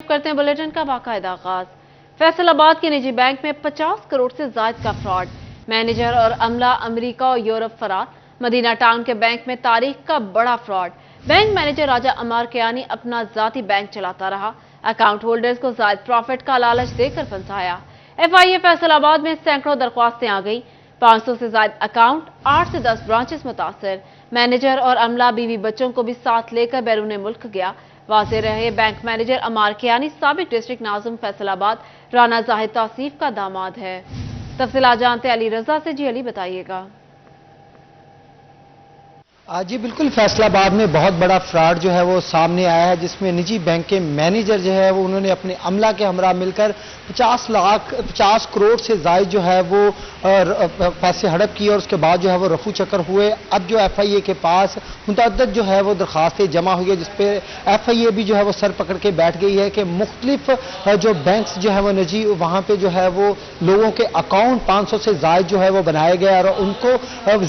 کرتے ہیں بلیٹن کا باقاعدہ آغاز۔ فیصل آباد کے نجی بینک میں 50 کروڑ سے زائد کا فراڈ، مینیجر اور عملہ امریکہ اور یورپ فرار۔ مدینہ ٹاؤن کے بینک میں تاریخ کا بڑا فراڈ، بینک مینیجر راجہ عمار کیانی اپنا ذاتی بینک چلاتا رہا، اکاؤنٹ ہولڈرز کو زائد پروفٹ کا لالچ دے کر پھنسایا۔ ایف آئی اے فیصل آباد میں سینکڑوں درخواستیں آ گئی، 500 سے زائد اکاؤنٹ، 8 سے 10 برانچز متاثر۔ مینیجر اور عملہ بیوی بچوں کو بھی ساتھ لے کر بیرون ملک گیا۔ واضح رہے بینک مینیجر عمار کیانی سابق ڈسٹرکٹ ناظم فیصل آباد رانا زاہد توصیف کا داماد ہے۔ تفصیلات جانتے علی رضا سے۔ جی علی بتائیے گا۔ جی بالکل، فیصل آباد میں بہت بڑا فراڈ جو ہے وہ سامنے آیا ہے، جس میں نجی بینک کے مینیجر جو ہے وہ انہوں نے اپنے عملہ کے ہمراہ مل کر 50 کروڑ سے زائد جو ہے وہ پیسے ہڑپ کیے اور اس کے بعد جو ہے وہ رفو چکر ہوئے۔ اب جو ایف آئی اے کے پاس متعدد جو ہے وہ درخواستیں جمع ہوئی ہے، جس پہ ایف آئی اے بھی جو ہے وہ سر پکڑ کے بیٹھ گئی ہے کہ مختلف جو بینکس جو ہے وہ نجی، وہاں پہ جو ہے وہ لوگوں کے اکاؤنٹ 500 سے زائد جو ہے وہ بنائے گئے اور ان کو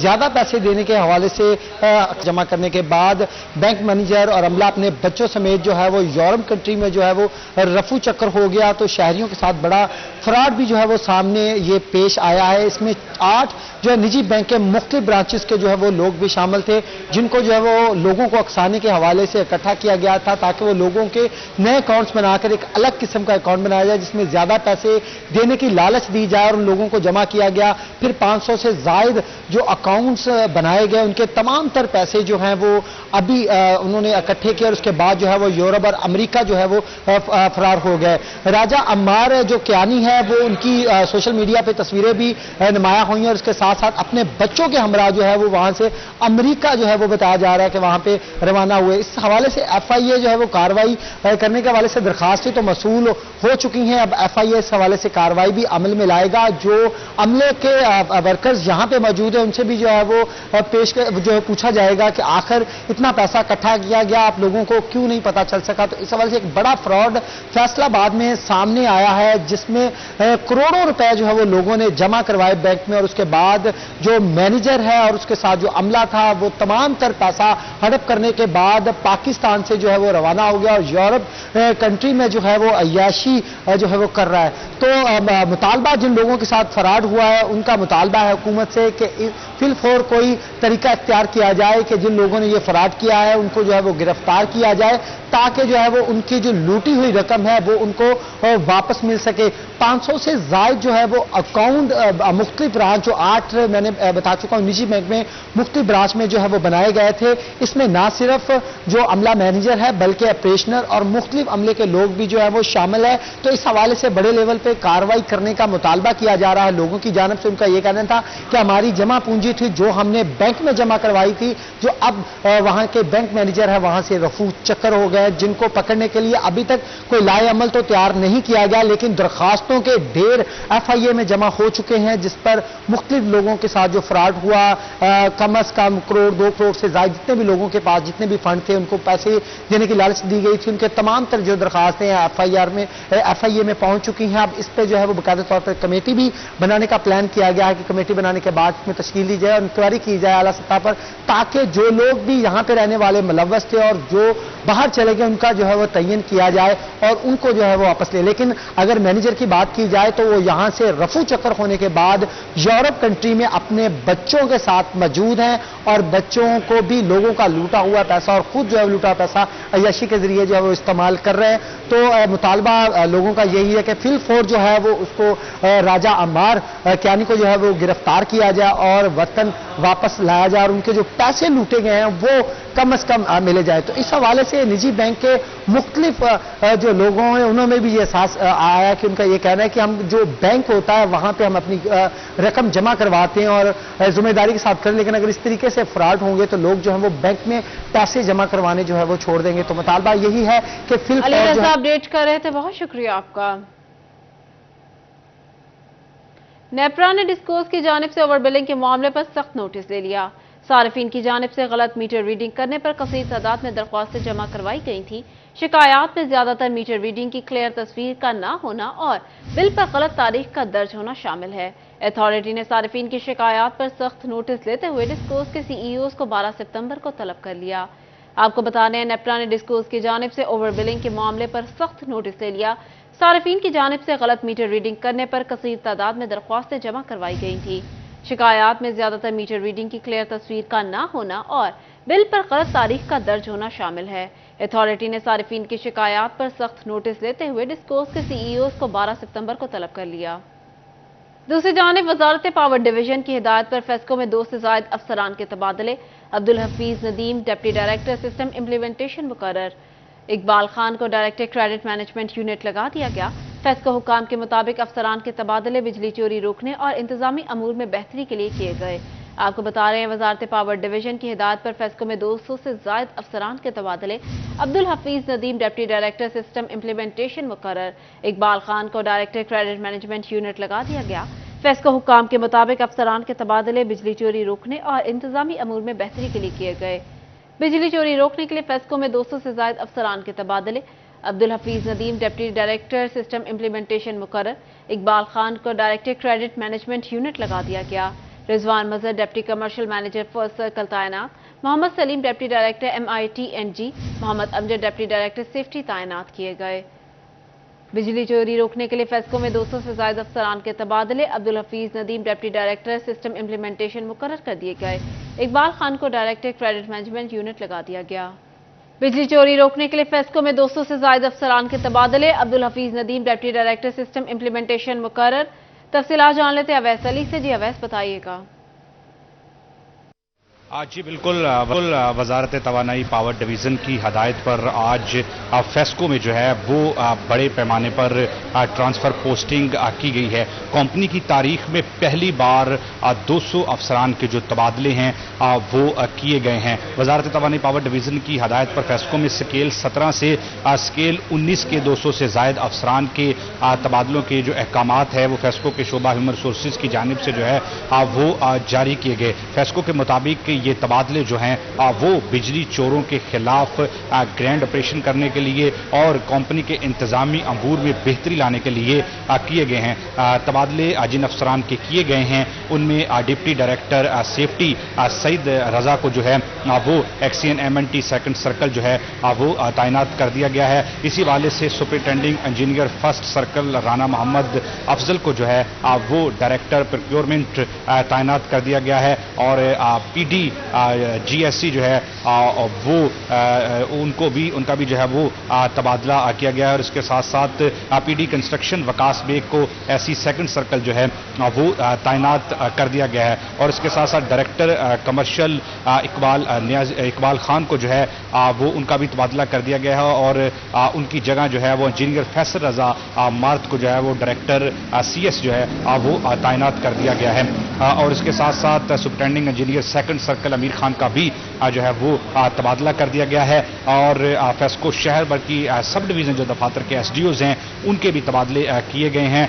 زیادہ پیسے دینے کے حوالے سے جمع کرنے کے بعد بینک مینیجر اور عملہ اپنے بچوں سمیت جو ہے وہ یورپ کنٹری میں جو ہے وہ رفو چکر ہو گیا۔ تو شہریوں کے ساتھ بڑا فراڈ بھی جو ہے وہ سامنے یہ پیش آیا ہے۔ اس میں 8 جو ہے نجی بینک کے مختلف برانچز کے جو ہے وہ لوگ بھی شامل تھے، جن کو جو ہے وہ لوگوں کو اکسانے کے حوالے سے اکٹھا کیا گیا تھا تاکہ وہ لوگوں کے نئے اکاؤنٹس بنا کر ایک الگ قسم کا اکاؤنٹ بنایا جائے جس میں زیادہ پیسے دینے کی لالچ دی جائے، اور ان لوگوں کو جمع کیا گیا۔ پھر 500 سے زائد جو اکاؤنٹس بنائے گئے، ان کے تمام تر پیسے جو ہیں وہ ابھی انہوں نے اکٹھے کیے اور اس کے بعد جو ہے وہ یورپ اور امریکہ جو ہے وہ فرار ہو گئے۔ راجہ عمار جو کیانی ہے وہ ان کی سوشل میڈیا پہ تصویریں بھی نمایاں ہوئی ہیں اور اس کے ساتھ ساتھ اپنے بچوں کے ہمراہ جو ہے وہ وہاں سے امریکہ جو ہے وہ بتایا جا رہا ہے کہ وہاں پہ روانہ ہوئے۔ اس حوالے سے ایف آئی اے جو ہے وہ کارروائی کرنے کے حوالے سے درخواستیں تو موصول ہو چکی ہیں۔ اب ایف آئی اے اس حوالے سے کارروائی بھی عمل میں لائے گا۔ جو عملے کے ورکرز یہاں پہ موجود ہیں ان سے بھی جو ہے وہ پوچھا جائے گا کہ آخر اتنا پیسہ اکٹھا کیا گیا، آپ لوگوں کو کیوں نہیں پتا چل سکا۔ تو اس حوالے سے ایک بڑا فراڈ فیصل آباد میں سامنے آیا ہے، جس میں کروڑوں روپے جو ہے وہ لوگوں نے جمع کروائے بینک میں، اور اس کے بعد جو مینیجر ہے اور اس کے ساتھ جو عملہ تھا وہ تمام تر پیسہ ہڑپ کرنے کے بعد پاکستان سے جو ہے وہ روانہ ہو گیا اور یورپ کنٹری میں جو ہے وہ عیاشی جو ہے وہ کر رہا ہے۔ تو مطالبہ جن لوگوں کے ساتھ فراڈ ہوا ہے ان کا مطالبہ ہے حکومت سے کہ فی الفور کوئی طریقہ اختیار کیا جائے کہ جن لوگوں نے یہ فراڈ کیا ہے ان کو جو ہے وہ گرفتار کیا جائے تاکہ جو ہے وہ ان کی جو لوٹی ہوئی رقم ہے وہ ان کو واپس مل سکے۔ 500 سے زائد جو ہے وہ اکاؤنٹ مختلف برانچ، جو 8 میں نے بتا چکا ہوں نجی بینک میں مختلف برانچ میں جو ہے وہ بنائے گئے تھے۔ اس میں نہ صرف جو عملہ مینیجر ہے بلکہ اپریشنر اور مختلف عملے کے لوگ بھی جو ہے وہ شامل ہے۔ تو اس حوالے سے بڑے لیول پہ کارروائی کرنے کا مطالبہ کیا جا رہا ہے لوگوں کی جانب سے۔ ان کا یہ کہنا تھا کہ ہماری جمع پونجی تھی جو ہم نے بینک میں جمع کروائی تھی، جو اب وہاں کے بینک مینیجر ہے وہاں سے رفو چکر ہو گئے، جن کو پکڑنے کے لیے ابھی تک کوئی لائے عمل تو تیار نہیں کیا گیا، لیکن درخواستوں کے ڈھیر ایف آئی اے میں جمع ہو چکے ہیں جس پر مختلف لوگوں کے ساتھ جو فراڈ ہوا، کم از کم کروڑ 2 کروڑ سے زائد جتنے بھی لوگوں کے پاس جتنے بھی فنڈ تھے ان کو پیسے دینے کی لالچ دی گئی تھی، ان کے تمام تر جو درخواستیں ایف آئی اے میں پہنچ چکی ہیں۔ اب اس پہ جو ہے وہ باقاعدہ طور پر کمیٹی بھی بنانے کا پلان کیا گیا ہے کہ کمیٹی بنانے کے بعد اس میں تشکیل دی جائے اور انکوائری کی جائے اعلیٰ سطح پر، تاکہ جو لوگ بھی یہاں پہ رہنے والے ملوث تھے اور جو باہر چلے گئے ان کا جو ہے وہ تعین کیا جائے اور ان کو جو ہے وہ واپس لے۔ لیکن اگر مینیجر کی بات کی جائے تو وہ یہاں سے رفو چکر ہونے کے بعد یورپ کنٹری میں اپنے بچوں کے ساتھ موجود ہیں اور بچوں کو بھی لوگوں کا لوٹا ہوا پیسہ اور خود جو ہے لوٹا پیسہ عیاشی کے ذریعے جو ہے وہ استعمال کر رہے ہیں۔ تو مطالبہ لوگوں کا یہی ہے کہ فی الفور جو ہے وہ اس کو راجہ عمار کیانی کو جو ہے وہ گرفتار کیا جائے اور وطن واپس لایا جائے اور ان کے جو پیسے لوٹے گئے ہیں وہ کم از کم ملے جائے۔ تو اس حوالے سے نجی بینک کے مختلف جو لوگوں ہیں انہوں میں بھی یہ احساس آیا کہ ان کا یہ کہنا ہے کہ ہم جو بینک ہوتا ہے وہاں پہ ہم اپنی رقم جمع کرواتے ہیں اور ذمہ داری کے ساتھ کریں، لیکن اگر اس طریقے سے فراڈ ہوں گے تو لوگ جو ہیں وہ بینک میں پیسے جمع کروانے جو ہے وہ چھوڑ دیں گے۔ تو مطالبہ یہی ہے کہ علی رضا اپڈیٹ کر رہے تھے، بہت شکریہ آپ کا۔ نیپرا نے ڈسکوز کی جانب سے اوور بلنگ کے معاملے پر سخت نوٹس لے لیا۔ صارفین کی جانب سے غلط میٹر ریڈنگ کرنے پر کثیر تعداد میں درخواستیں جمع کروائی گئی تھیں۔ شکایات میں زیادہ تر میٹر ریڈنگ کی کلیئر تصویر کا نہ ہونا اور بل پر غلط تاریخ کا درج ہونا شامل ہے۔ اتھارٹی نے صارفین کی شکایات پر سخت نوٹس لیتے ہوئے ڈسکوز کے سی ای اوز کو 12 ستمبر کو طلب کر لیا۔ आपको बता दें, नेप्रा ने डिस्कोस की जानिब से ओवर बिलिंग के मामले पर सख्त नोटिस ले लिया। सार्फिन की जानिब से गलत मीटर रीडिंग करने पर कसीर तादाद में दरख्वास्तें जमा करवाई गई थी। शिकायत में ज्यादातर मीटर रीडिंग की क्लियर तस्वीर का ना होना और बिल पर गलत तारीख का दर्ज होना शामिल है। अथॉरिटी ने सार्फिन की शिकायत पर सख्त नोटिस लेते हुए डिस्कोस के सीईओ को 12 सितंबर को तलब कर लिया। दूसरी जानिब वजारत पावर डिवीजन की हिदायत पर फेस्को में 2 से ज्यादा अफसरान के तबादले। Abdul Hafeez Nadeem deputy director system implementation मुकर्रर। इकबाल खान को डायरेक्टर क्रेडिट मैनेजमेंट यूनिट लगा दिया गया। फेस्को हुकाम के मुताबिक अफसरान के तबादले बिजली चोरी रोकने और इंतजामी अमूर में बेहतरी के लिए किए गए। आपको बता रहे हैं, वजारत पावर डिवीजन की हिदायत पर फेस्को में 200 से ज्यादा अफसरान के तबादले। Abdul Hafeez Nadeem deputy director system implementation मुकर्रर। इकबाल खान को डायरेक्टर क्रेडिट मैनेजमेंट यूनिट लगा दिया गया। फेस्को हुकाम के मुताबिक अफसरान के तबादले बिजली चोरी रोकने और इंतजामी अमूर में बेहतरी के लिए किए गए। बिजली चोरी रोकने के लिए फेस्को में 200 से ज्यादा अफसरान के तबादले। Abdul Hafeez Nadeem deputy director system implementation मुकर्रर। इकबाल खान को डायरेक्टर क्रेडिट मैनेजमेंट यूनिट लगा दिया गया। Rizwan Mazhar deputy commercial manager first circle तैनात। Mohammad Saleem deputy director MIT&G। Mohammad Amjad deputy director safety तैनात किए गए। बिजली चोरी रोकने के लिए फेस्को में 200 से ज्यादा अफसरान के तबादले। Abdul Hafeez Nadeem deputy director system implementation मुकर्रर कर दिए गए। इकबाल खान को डायरेक्टर क्रेडिट मैनेजमेंट यूनिट लगा दिया गया। बिजली चोरी रोकने के लिए फेस्को में 200 से ज्यादा अफसरान के तबादले। Abdul Hafeez Nadeem deputy director system implementation मुकर्रर। तफसीलात जान लेते हैं अवैस अली से। जी अवैस, बताइएगा। जी बिल्कुल वजारत तवानाई पावर डिवीज़न की हदायत पर आज फेस्को में जो है वो बड़े पैमाने पर ट्रांसफ़र पोस्टिंग की गई है। कंपनी की तारीख में पहली बार 200 अफसरान के जो तबादले हैं वो किए गए हैं। वजारत तवानाई पावर डिवीज़न की हदायत पर फेस्को में स्केल 17 से स्केल 19 के 200 से ज़ायद अफसरान के तबादलों के जो अहकामात है वो फेस्को के शोबा ह्यूमन रिसोर्सेज की जानिब से जो है वो जारी किए गए। फेस्को के मुताबिक ये तबादले जो हैं वो बिजली चोरों के खिलाफ ग्रैंड ऑपरेशन करने के लिए और कंपनी के इंतजामी अमूर में बेहतरी लाने के लिए किए गए हैं। तबादले जिन अफसरान के किए गए हैं उनमें डिप्टी डायरेक्टर सेफ्टी सईद रजा को जो है वो एक्सीएन MNT सेकंड सर्कल जो है वो तैनात कर दिया गया है। इसी वाले से superintending engineer first circle Rana Mohammad Afzal को जो है वो डायरेक्टर प्रोक्योरमेंट तैनात कर दिया गया है और PD GSC जो है वो उनका भी जो है वो तबादला किया गया है और इसके साथ साथ PD कंस्ट्रक्शन वकास बेग को SC सेकंड सर्कल जो है वो तैनात कर दिया गया है और इसके साथ साथ डायरेक्टर कमर्शियल इकबाल खान को जो है वो उनका भी तबादला कर दिया गया है और उनकी जगह जो है वो इंजीनियर फैसल रजा मार्त को जो है वो डायरेक्टर CS जो है वो तैनात कर दिया गया है और इसके साथ साथ सुपरिटेंडिंग इंजीनियर सेकंड सर्कल अमीर खान का भी जो है वो तबादला कर दिया गया है और फेस्को शहर भर की सब डिवीजन जो दफातर के SDOs हैं उनके भी तबादले किए गए हैं।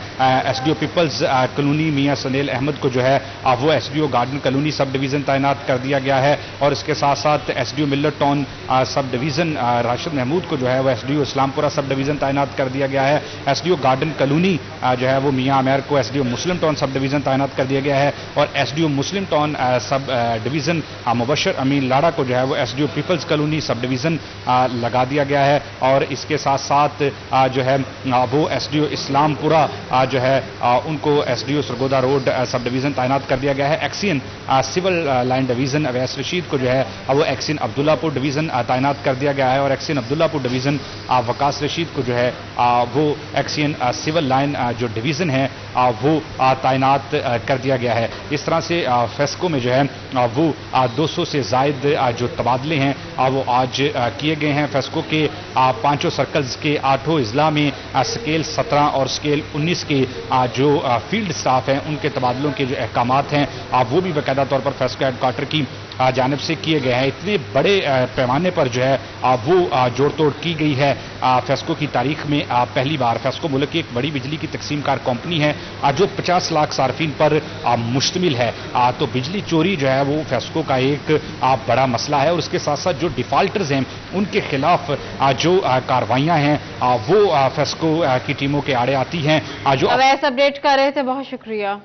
SDO पीपल्स कॉलोनी मियां सनेल अहमद को जो है वो SDO garden colony sub division तैनात कर दिया गया है और इसके साथ साथ SDO Millat Town subdivision Rashid Mahmood को जो है वो SDO इस्लामपुरा सब डिवीजन तैनात कर दिया गया है। SDO गार्डन कॉलोनी जो है वो मियां आमेर को SDO Muslim Town sub division तैनात कर दिया गया है और SDO Muslim Town subdivision Mubashar Ameen Lara को जो है वो SDO Peoples Colony subdivision लगा दिया गया है और इसके साथ साथ जो है वो SDO इस्लामपुरा जो है उनको SDO Sargodha road sub division तैनात कर दिया गया है। XEN civil line division Awais Rasheed को जो है वो एक्सीन अब्दुल्लापुर डिवीजन तैनात कर दिया गया है और एक्सीन अब्दुल्लापुर डिवीजन वकास रशीद को जो है वो एक्सीन सिविल लाइन जो डिवीजन है वो तैनात कर दिया गया है। इस तरह से फेस्को में जो है वो 200 से जायद जो तबादले हैं वो आज किए गए हैं। फेस्को के 5 सर्कल्स के 8 अजला में स्केल 17 और स्केल 19 के जो फील्ड स्टाफ हैं उनके तबादलों के जो अहकामात हैं वो भी बाकायदा तौर पर फेस्को हेडक्वार्टर की जानिब से किए गए हैं। इतने बड़े पैमाने पर जो है वो जोड़ तोड़ की गई है। फेस्को की तारीख में पहली बार फेस्को मुल्क की एक बड़ी बिजली की तकसीम कार कंपनी है जो 50 लाख सार्फिन पर मुश्तमिल है। तो बिजली चोरी जो है वो फेस्को का एक बड़ा मसला है और उसके साथ साथ जो डिफॉल्टर्स हैं उनके खिलाफ जो कार्रवाइयां हैं वो फेस्को की टीमों के आड़े आती हैं। जो अवैस अपडेट कर रहे थे, बहुत शुक्रिया।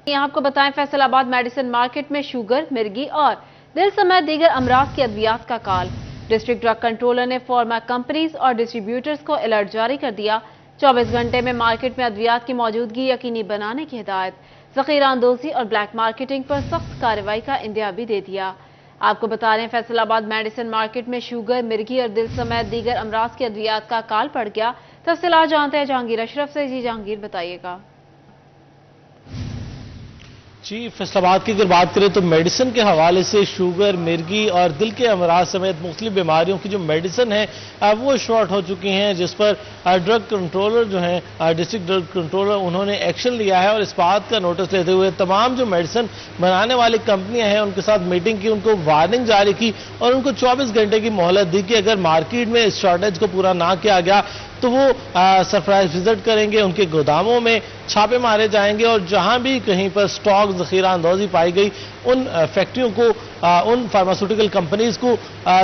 आपको बताएं, फैसलाबाद मेडिसिन मार्केट में शुगर, मिर्गी और दिल समेत दीगर अमराज की अद्वियात का काल। डिस्ट्रिक्ट ड्रग कंट्रोलर ने फार्मा कंपनीज और डिस्ट्रीब्यूटर्स को अलर्ट जारी कर दिया। 24 घंटे में मार्केट में अद्वियात की मौजूदगी यकीनी बनाने की हिदायत। ज़ख़ीरा अंदोज़ी और ब्लैक मार्केटिंग पर सख्त कार्रवाई का इंदिया भी दे दिया। आपको बता रहे हैं फैसलाबाद मेडिसिन मार्केट में शुगर, मिर्गी और दिल समेत दीगर अमराज की अद्वियात का काल पड़ गया। तफसीलात जानते हैं जहांगीर अशरफ से। जी जहांगीर, बताइएगा। जी, फैसलाबाद की अगर बात करें तो मेडिसिन के हवाले से शुगर, मिर्गी और दिल के अमराज समेत मुख्तलिफ बीमारियों की जो मेडिसिन है वो शॉर्ट हो चुकी हैं, जिस पर ड्रग कंट्रोलर जो हैं, डिस्ट्रिक्ट ड्रग कंट्रोलर, उन्होंने एक्शन लिया है और इस बात का नोटिस लेते हुए तमाम जो मेडिसिन बनाने वाली कंपनियां हैं उनके साथ मीटिंग की, उनको वार्निंग जारी की और उनको 24 घंटे की मोहलत दी कि अगर मार्केट में इस शॉर्टेज को पूरा ना किया गया तो वो सरप्राइज विजिट करेंगे, उनके गोदामों में छापे मारे जाएंगे और जहां भी कहीं पर स्टॉक ज़ख़ीरा अंदोज़ी पाई गई उन फैक्ट्रियों को, उन फार्मास्यूटिकल कंपनीज को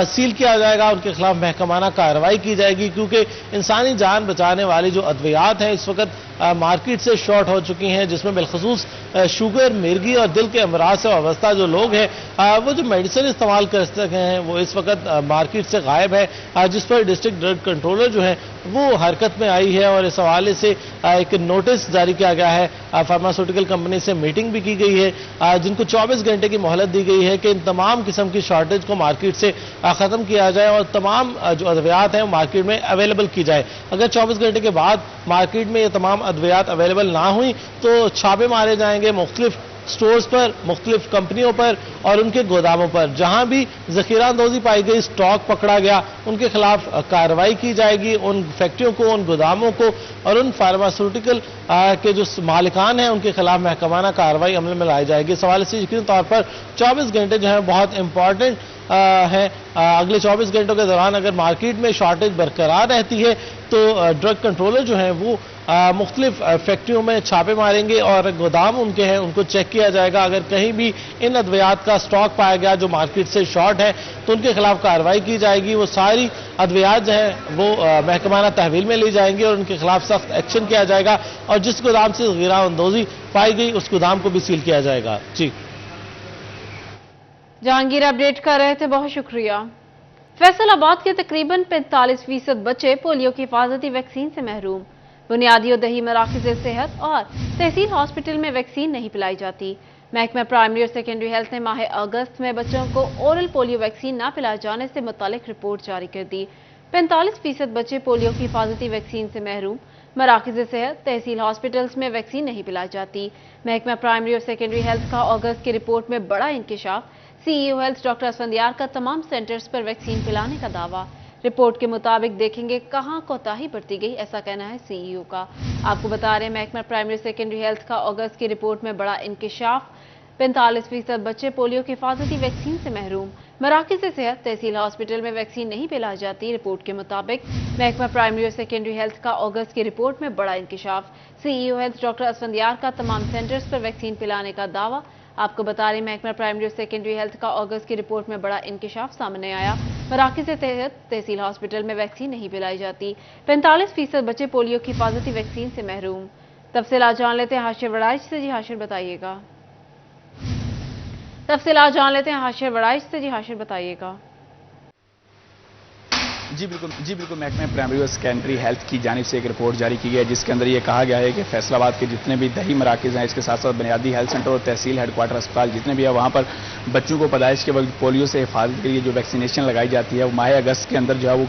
सील किया जाएगा, उनके खिलाफ महकमाना कार्रवाई की जाएगी, क्योंकि इंसानी जान बचाने वाली जो अद्वियात हैं इस वक्त मार्केट से शॉर्ट हो चुकी हैं, जिसमें बिलखसूस शुगर, मिर्गी और दिल के अमराज से वाबस्ता जो लोग हैं वो जो मेडिसिन इस्तेमाल कर सके हैं वो इस वक्त मार्केट से गायब है, जिस पर डिस्ट्रिक्ट ड्रग कंट्रोलर जो है वो हरकत में आई है और इस हवाले से एक नोटिस जारी किया गया है। फार्मास्यूटिकल कंपनी से मीटिंग भी की गई है, जिनको 24 घंटे की मोहलत दी गई है कि इन तमाम किस्म की शॉर्टेज को मार्केट से खत्म किया जाए और तमाम जो अद्वियात हैं मार्केट में अवेलेबल की जाए। अगर 24 घंटे के बाद मार्केट में ये तमाम अद्वियात अवेलेबल ना हुई तो छापे मारे जाएंगे मुख्तलिफ स्टोर्स पर, मुख्तलिफ कंपनियों पर और उनके गोदामों पर। जहां भी ज़ख़ीरा अंदोज़ी पाई गई, स्टॉक पकड़ा गया, उनके खिलाफ कार्रवाई की जाएगी। उन फैक्ट्रियों को, उन गोदामों को और उन फार्मास्यूटिकल के जो मालिकान हैं उनके खिलाफ महकमाना कार्रवाई अमल में लाई जाएगी। इस हवाले से यकीनी तौर पर 24 घंटे जो है बहुत इंपॉर्टेंट है। अगले 24 घंटों के दौरान अगर मार्केट में शॉर्टेज बरकरार रहती है तो ड्रग कंट्रोलर जो है वो मुख्तलिफ फैक्ट्रियों में छापे मारेंगे और गोदाम उनके हैं उनको चेक किया जाएगा। अगर कहीं भी इन अद्वियात का स्टॉक पाया गया जो मार्केट से शॉर्ट है तो उनके खिलाफ कार्रवाई की जाएगी। वो सारी अद्वियात जो हैं वो महकमाना तहवील में ली जाएंगी और उनके खिलाफ सख्त एक्शन किया जाएगा और जिस गोदाम से ज़ख़ीरा अंदोज़ी पाई गई उस गोदाम को भी सील किया जाएगा। जी जहांगीर अपडेट कर रहे थे, बहुत शुक्रिया। फैसलाबाद के तकरीबन 45% बच्चे पोलियो की हिफाजती वैक्सीन से महरूम। बुनियादी और दही मराकज़ सेहत और तहसील हॉस्पिटल में वैक्सीन नहीं पिलाई जाती। महकमा प्राइमरी और सेकेंडरी हेल्थ ने माह अगस्त में बच्चों को ओरल पोलियो वैक्सीन न पिलाए जाने से मुतालिक रिपोर्ट जारी कर दी। 45% बच्चे पोलियो की हिफाजती वैक्सीन से महरूम। मराकज़ सेहत, तहसील हॉस्पिटल्स में वैक्सीन नहीं पिलाई जाती। महकमा प्राइमरी और सेकेंडरी हेल्थ का अगस्त की रिपोर्ट में बड़ा इंकिशाफ। सीईओ हेल्थ डॉक्टर असफंदियार का तमाम सेंटर्स पर वैक्सीन पिलाने का दावा। रिपोर्ट के मुताबिक देखेंगे कहां कोताही बरती गई, ऐसा कहना है सीईओ का। आपको बता रहे हैं महकमा प्राइमरी सेकेंडरी हेल्थ का अगस्त की रिपोर्ट में बड़ा इंकिशाफ। 45% बच्चे पोलियो की हिफाजती वैक्सीन से महरूम। मराकज़ सेहत, तहसील हॉस्पिटल में वैक्सीन नहीं पिलाई जाती। रिपोर्ट के मुताबिक महकमा प्राइमरी और सेकेंडरी हेल्थ का अगस्त की रिपोर्ट में बड़ा इंकिशाफ। सीईओ हेल्थ डॉक्टर असफंदियार का तमाम सेंटर्स पर वैक्सीन पिलाने का दावा। आपको बता रहे महकमा प्राइमरी और सेकेंडरी हेल्थ का अगस्त की रिपोर्ट में बड़ा इंकिशाफ सामने आया। मराकज़ सेहत, तहसील हॉस्पिटल में वैक्सीन नहीं पिलाई जाती। 45% बच्चे पोलियो की हिफाजती वैक्सीन से महरूम। तफसीलात जान लेते हैं हाशिर वड़ाइच से। जी हाशिर, बताइएगा। तफसीलात जान लेते हैं हाशिर वड़ाइच से। जी हाशिर, बताइएगा। जी बिल्कुल महकमे प्राइमरी और सेकेंडरी हेल्थ की जानिब से एक रिपोर्ट जारी की गई है जिसके अंदर ये कहा गया है कि फैसलाबाद के जितने भी दही मराकज़ हैं, इसके साथ साथ बुनियादी हेल्थ सेंटर और तहसील हेडक्वार्टर अस्पताल जितने भी है, वहाँ पर बच्चों को पैदाइश के वक्त पोलियो से हिफाजत के लिए जो वैक्सीनेशन लगाई जाती है वो माह अगस्त के अंदर जो है वो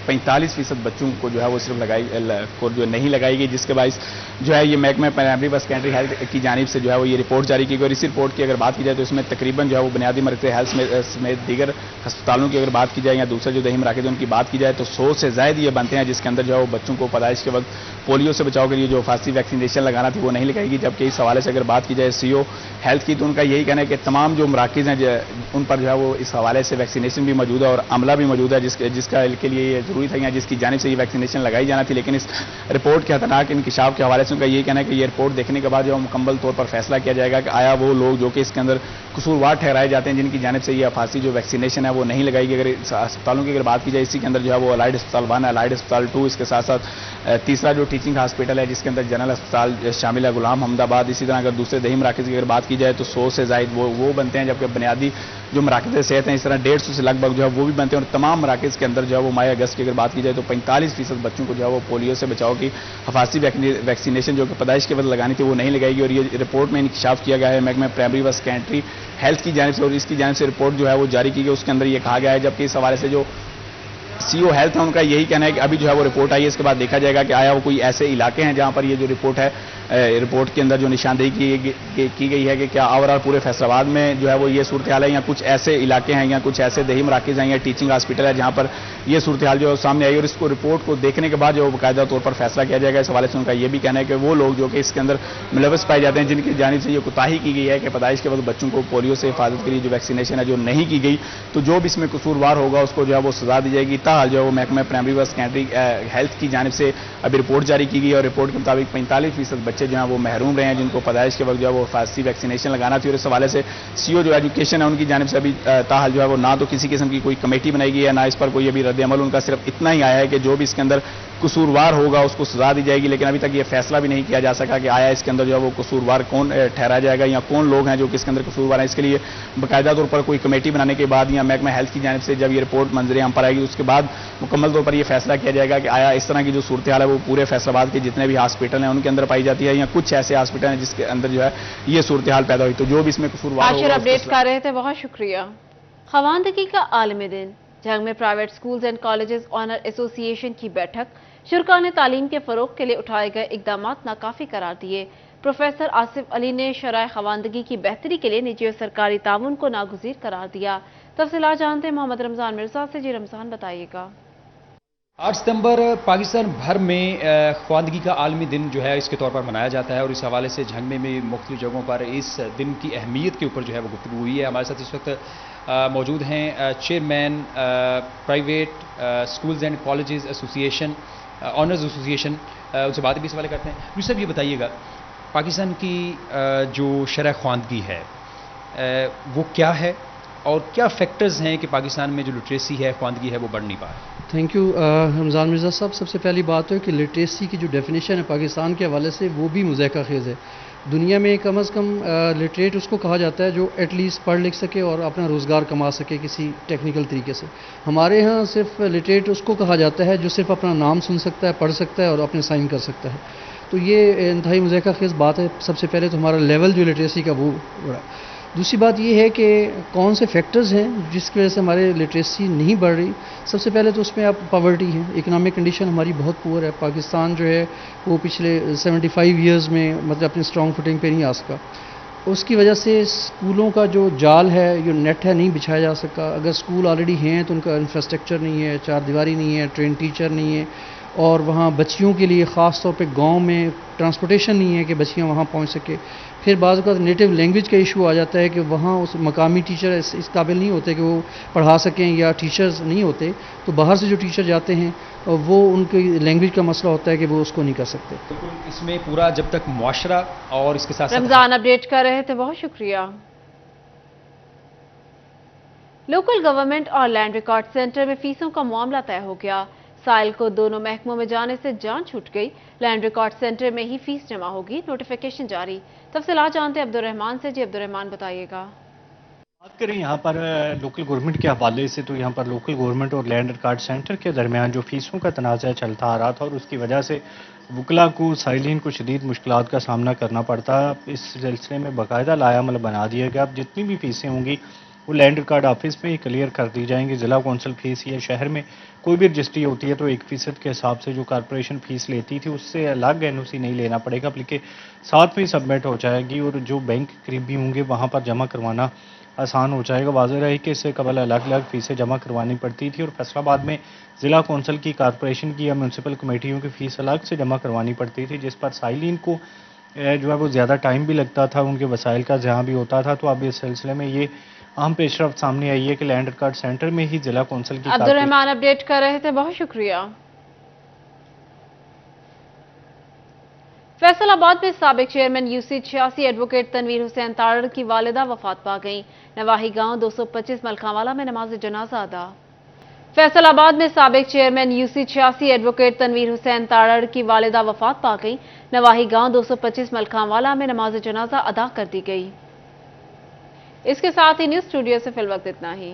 45% बच्चों को जो है वो सिर्फ जो नहीं लगाई गई, जिसके बायस जो है ये महकमे प्राइमरी व सेकेंडरी हेल्थ की जानिब से जो है वो ये रिपोर्ट जारी की गई। और इसी रिपोर्ट की अगर बात की जाए तो इसमें तकरीबन जो है वो बुनियादी मरकज़ हेल्थ समेत दीगर अस्पतालों की अगर बात की जाए या दूसरे जो दही मराकज़ उनकी बात की जाए तो 100 से ज़ायद ये बनते हैं, जिसके अंदर जो है वो बच्चों को पैदाइश के वक्त पोलियो से बचाव के लिए जो फांसी वैक्सीनेशन लगाना थी वो नहीं लगाएगी। जबकि इस हवाले से अगर बात की जाए सीईओ हेल्थ की तो उनका यही कहना है कि तमाम जो मराकज़ हैं उन पर जो है वो इस हवाले से वैक्सीनेशन भी मौजूद है और अमला भी मौजूद है जिसका के लिए ये जरूरी था या जिसकी जानिब से ये वैक्सीनेशन लगाई जाना थी। लेकिन इस रिपोर्ट के खतरनाक इंकिशाफ के हवाले से उनका यही कहना है कि ये रिपोर्ट देखने के बाद जो मुकम्मल तौर पर फैसला किया जाएगा कि आया वो लोग जो कि इसके अंदर कसूरवार ठहराए जाते हैं जिनकी जानिब से ये फांसी जो वैक्सीनेशन है वो नहीं लगाई गई। अगर अस्पतालों की अगर बात की जाए इसी के अंदर जो है वो अलाइड अस्पताल 1, अलाइड अस्पताल 2, इसके साथ साथ तीसरा जो टीचिंग हॉस्पिटल है जिसके अंदर जनरल अस्पताल शामिल है गुलाम अहमदाबाद। इसी तरह अगर दूसरे दही मराकज़ की अगर बात की जाए तो 100 से ज़ायद वो बनते हैं, जबकि बुनियादी जो मराकज़ सेहत हैं इस तरह 150 से लगभग जो है वो भी बनते हैं। और तमाम मराकज़ के अंदर जो है वो माह अगस्त की अगर बात की जाए तो 45% बच्चों को जो है वो पोलियो से बचाव की हफाजती वैक्सीनेशन जो कि पैदाइश के वक्त लगानी थी वो नहीं लगाएगी। और ये रिपोर्ट में इंकशाफ किया गया है महकमा प्राइमरी व सेकेंडरी हेल्थ की जानिब से, और इसकी जानिब से रिपोर्ट जो है वो जारी की गई। उसके अंदर ये कहा गया है, जबकि इस हवाले से जो सीओ हेल्थ है उनका यही कहना है कि अभी जो है वो रिपोर्ट आई है, इसके बाद देखा जाएगा कि आया वो कोई ऐसे इलाके हैं जहां पर ये जो रिपोर्ट है रिपोर्ट के अंदर जो निशानदेही की गई है कि क्या ओवरऑल पूरे फैसलाबाद में जो है वो ये सूरत हाल है, या कुछ ऐसे इलाके हैं या कुछ ऐसे दही मराकज़ हैं या टीचिंग हॉस्पिटल है जहां पर ये सूरत हाल जो सामने आई। और इसको रिपोर्ट को देखने के बाद जो बाकायदा तौर पर फैसला किया जाएगा। इस हवाले से उनका ये भी कहना है कि वो लोग जो कि इसके अंदर मुलव्वस पाए जाते हैं, जिनकी जानिब से ये कोताही की गई है कि पैदाइश के वक्त बच्चों को पोलियो से हिफाजत के लिए जो वैक्सीनेशन है जो नहीं की गई, तो जो भी इसमें कसूरवार होगा उसको जो है वो सजा दी जाएगी। ताहाल जो है वो महकमा प्राइमरी व सेकेंडरी हेल्थ की जानिब से अभी रिपोर्ट जारी की गई और रिपोर्ट के मुताबिक 45% बच्चे जो हैं वो महरूम रहे हैं जिनको पैदाइश के वक्त जो है वो हिफाजती वैक्सीनेशन लगाना थी। और इस हवाले से सीओ जो एजुकेशन है उनकी जानिब से अभी ताहाल जो है वो ना तो किसी किस्म की कोई कमेटी बनाई गई है, ना इस पर कोई अभी रद्द अमल। उनका सिर्फ इतना ही आया है कि जो भी इसके अंदर कसूरवार होगा उसको सजा दी जाएगी, लेकिन अभी तक ये फैसला भी नहीं किया जा सका कि आया इसके अंदर जो है वो कसूरवार कौन ठहरा जाएगा या कौन लोग हैं जो कि इसके अंदर कसूरवार हैं। इसके लिए बाकायदा तौर पर कोई कमेटी बनाने के बाद या महकमा हेल्थ की जानिब से जब ये रिपोर्ट मंजर आम पर आएगी उसके बाद मुकम्मल तौर पर यह फैसला किया जाएगा कि आया इस तरह की जो सूरत हाल है वो पूरे फैसलाबाद के जितने भी हॉस्पिटल हैं उनके अंदर पाई जाती है या कुछ ऐसे हॉस्पिटल हैं जिसके अंदर जो है ये सूरत हाल पैदा हुई। तो जो भी इसमें कसूरवार आशिर अपडेट कर रहे थे, बहुत शुक्रिया। खवानदगी का आलमी दिन, जंग में private schools and colleges owner association की बैठक, शुरा ने तालीम के फरोग के लिए उठाए गए इकदाम नाकाफी करार दिए। प्रोफेसर आसिफ अली ने शराय खवानदगी की बेहतरी के लिए निजी और सरकारी ताउन को नागुज़ीर करार दिया। तफसीलात जानते हैं मोहम्मद रमजान मिर्जा से। जी रमजान, बताइएगा। 8 सितंबर पाकिस्तान भर में ख्वानदगी का आलमी दिन जो है इसके तौर पर मनाया जाता है और इस हवाले से झंग में मुख्तलिफ जगहों पर इस दिन की अहमियत के ऊपर जो है वो गुफ्तगू हुई है। हमारे साथ इस वक्त मौजूद हैं chairman private schools and colleges association, owners association, उनसे बात भी इस हवाले करते हैं। मुझे साहब ये बताइएगा, पाकिस्तान की जो शरह ख्वानदगी है वो क्या है और क्या फैक्टर्स हैं कि पाकिस्तान में जो लिटरेसी है, ख्वानदगी है, वो बढ़ नहीं पा रही? थैंक यू रमज़ान मिर्ज़ा साहब। सबसे पहली बात है कि लिटरेसी की जो डेफिनेशन है पाकिस्तान के हवाले से वो भी मुज़ाहिका खेज़ है। दुनिया में कम अज़ कम लिटरेट उसको कहा जाता है जो एटलीस्ट पढ़ लिख सके और अपना रोज़गार कमा सके किसी टेक्निकल तरीके से। हमारे यहाँ सिर्फ लिटरेट उसको कहा जाता है जो सिर्फ अपना नाम सुन सकता है, पढ़ सकता है और अपने साइन कर सकता है। तो ये इंतहाई मुज़ाहिका खेज़ बात है। सबसे पहले तो हमारा लेवल जो लिटरेसी का वो बड़ा। दूसरी बात ये है कि कौन से फैक्टर्स हैं जिसकी वजह से हमारे लिटरेसी नहीं बढ़ रही। सबसे पहले तो उसमें आप पावर्टी है, इकनॉमिक कंडीशन हमारी बहुत पुअर है। पाकिस्तान जो है वो पिछले 75 ईयर्स में मतलब अपनी स्ट्रॉन्ग फुटिंग पे नहीं आ सका। उसकी वजह से स्कूलों का जो जाल है, जो नेट है, नहीं बिछाया जा सका। अगर स्कूल ऑलरेडी हैं तो उनका इंफ्रास्ट्रक्चर नहीं है, चार दीवारी नहीं है, ट्रेन टीचर नहीं है और वहाँ बच्चियों के लिए ख़ास तौर पे गांव में ट्रांसपोर्टेशन नहीं है कि बच्चियाँ वहाँ पहुँच सके। फिर बाज़ का नेटिव लैंग्वेज का इशू आ जाता है कि वहाँ उस मकामी टीचर इस काबिल नहीं होते कि वो पढ़ा सकें या टीचर्स नहीं होते, तो बाहर से जो टीचर जाते हैं वो उनकी लैंग्वेज का मसला होता है कि वो उसको नहीं कर सकते। तो इसमें पूरा जब तक मुआशरा और इसके साथ रमजान अपडेट कर रहे थे, बहुत शुक्रिया। लोकल गवर्नमेंट और लैंड रिकॉर्ड सेंटर में फीसों का मामला तय हो गया। साइल को दोनों महकमों में जाने से जान छूट गई। लैंड रिकॉर्ड सेंटर में ही फीस जमा होगी, नोटिफिकेशन जारी। तफसीलात जानते हैं अब्दुर्रहमान से। जी अब्दुर्रहमान, बताइएगा। बात करें यहाँ पर लोकल गवर्नमेंट के हवाले से, तो यहाँ पर लोकल गवर्नमेंट और लैंड रिकॉर्ड सेंटर के दरमियान जो फीसों का तनाज़ा चलता आ रहा था और उसकी वजह से वकला को, साइलिन को शदीद मुश्किलात का सामना करना पड़ता। इस सिलसिले में बाकायदा लायामल बना दिया गया। अब जितनी भी फीसें होंगी वो लैंड रिकॉर्ड ऑफिस में ही क्लियर कर दी जाएंगी। ज़िला कौंसल फीस या शहर में कोई भी रजिस्ट्री होती है तो 1% के हिसाब से जो कॉरपोरेशन फीस लेती थी उससे अलग एनओसी नहीं लेना पड़ेगा, बल्कि साथ में सबमिट हो जाएगी और जो बैंक करीबी होंगे वहाँ पर जमा करवाना आसान हो जाएगा। वाज़ेह रही कि इससे कबल अलग अलग फीसें जमा करवानी पड़ती थी और फैसलाबाद में ज़िला कौंसल की, कॉरपोरेशन की या म्यूनसिपल कमेटियों की फ़ीस अलग से जमा करवानी पड़ती थी, जिस पर साइलिन को जो है वो ज़्यादा टाइम भी लगता था, उनके वसाइल का ज़्यादा भी होता था। तो अब इस सिलसिले में ये अहम पेशरफ्त सामने आई है कि लैंड रिकॉर्ड सेंटर में ही जिला कौंसल की। अब्दुर्रहमान अपडेट कर रहे थे, बहुत शुक्रिया। फैसलाबाद में साबिक chairman UC86 advocate Tanveer Hussain Tarar की वालिदा वफात पा गई। नवाही गांव 225 मलखावाला में नमाज जनाजा अदा। फैसलाबाद में साबिक chairman UC 86 advocate Tanveer Hussain Tarar की वालिदा वफात पा गई। नवाही गांव 225 मलखांवाला में नमाज जनाजा अदा कर दी गई। इसके साथ ही न्यूज स्टूडियो से फिलवक्त इतना ही।